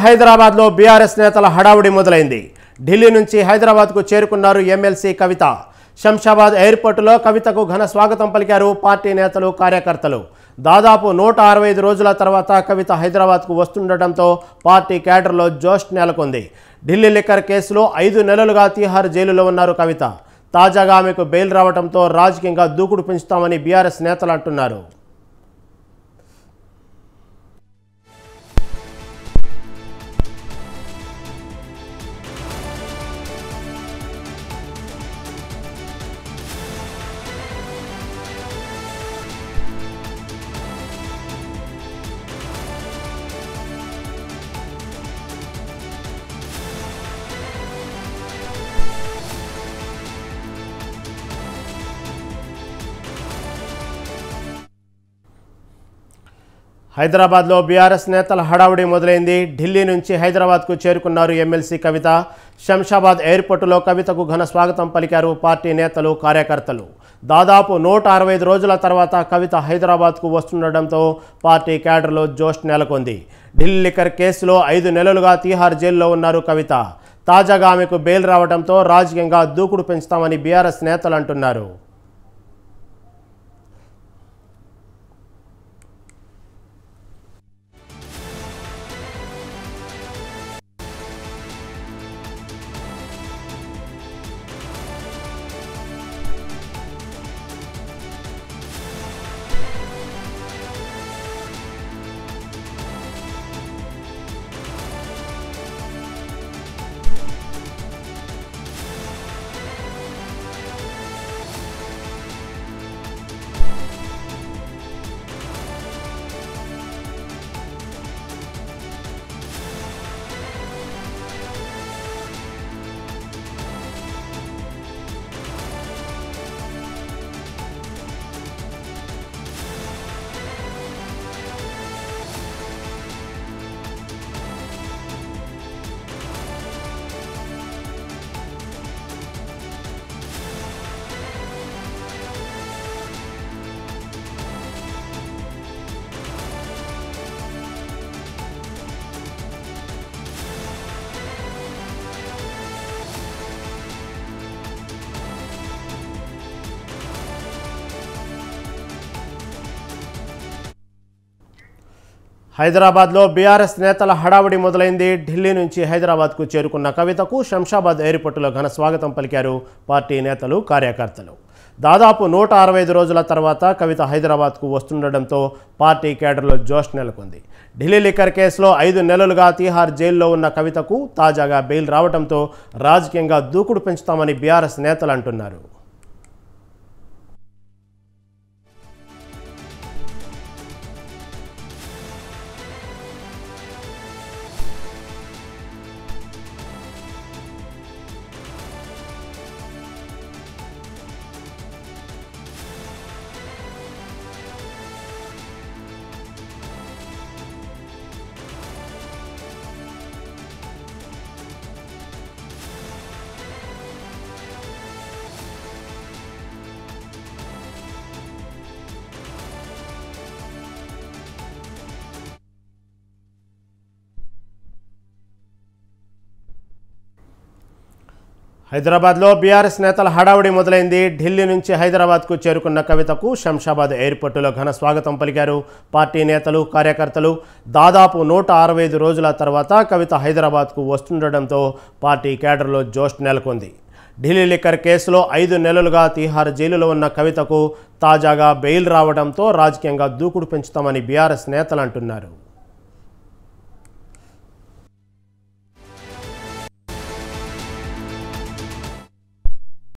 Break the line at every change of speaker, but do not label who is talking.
హైదరాబాద్లో బీఆర్ఎస్ నేతల హడావుడి మొదలైంది. ఢిల్లీ నుంచి హైదరాబాద్కు చేరుకున్నారు ఎమ్మెల్సీ కవిత. శంషాబాద్ ఎయిర్పోర్టులో కవితకు ఘన స్వాగతం పలికారు పార్టీ నేతలు, కార్యకర్తలు. దాదాపు 165 రోజుల తర్వాత కవిత హైదరాబాద్కు వస్తుండటంతో పార్టీ క్యాడర్లో జోష్ నెలకొంది. ఢిల్లీ లిక్కర్ కేసులో 5 నెలలుగా తీహార్ జైలులో ఉన్నారు కవిత. తాజాగా ఆమెకు బెయిల్ రావడంతో రాజకీయంగా దూకుడు పెంచుతామని బీఆర్ఎస్ నేతలు అంటున్నారు. హైదరాబాద్లో బీఆర్ఎస్ నేతల హడావుడి మొదలైంది. ఢిల్లీ నుంచి హైదరాబాద్కు చేరుకున్నారు ఎమ్మెల్సీ కవిత. శంషాబాద్ ఎయిర్పోర్టులో కవితకు ఘన స్వాగతం పలికారు పార్టీ నేతలు, కార్యకర్తలు. దాదాపు 165 రోజుల తర్వాత కవిత హైదరాబాద్కు వస్తుండటంతో పార్టీ క్యాడర్లో జోష్ నెలకొంది. ఢిల్లీ లిక్కర్ కేసులో 5 నెలలుగా తీహార్ జైల్లో ఉన్నారు కవిత. తాజాగా ఆమెకు బెయిల్ రావడంతో రాజకీయంగా దూకుడు పెంచుతామని బీఆర్ఎస్ నేతలు అంటున్నారు. హైదరాబాద్లో బీఆర్ఎస్ నేతల హడావుడి మొదలైంది. ఢిల్లీ నుంచి హైదరాబాద్కు చేరుకున్న కవితకు శంషాబాద్ ఎయిర్పోర్టులో ఘన స్వాగతం పలికారు పార్టీ నేతలు, కార్యకర్తలు. దాదాపు 165 రోజుల తర్వాత కవిత హైదరాబాద్కు వస్తుండటంతో పార్టీ కేడర్లో జోష్ నెలకొంది. ఢిల్లీ లిక్కర్ కేసులో 5 నెలలుగా తీహార్ జైల్లో ఉన్న కవితకు తాజాగా బెయిల్ రావడంతో రాజకీయంగా దూకుడు పెంచుతామని బీఆర్ఎస్ నేతలు అంటున్నారు. హైదరాబాద్లో బీఆర్ఎస్ నేతల హడావుడి మొదలైంది. ఢిల్లీ నుంచి హైదరాబాద్కు చేరుకున్న కవితకు శంషాబాద్ ఎయిర్పోర్టులో ఘన స్వాగతం పలికారు పార్టీ నేతలు, కార్యకర్తలు. దాదాపు 165 రోజుల తర్వాత కవిత హైదరాబాద్కు వస్తుండటంతో పార్టీ కేడర్లో జోష్ నెలకొంది. ఢిల్లీ లిక్కర్ కేసులో 5 నెలలుగా తీహార్ జైలులో ఉన్న కవితకు తాజాగా బెయిల్ రావడంతో రాజకీయంగా దూకుడు పెంచుతామని బీఆర్ఎస్ నేతలు అంటున్నారు.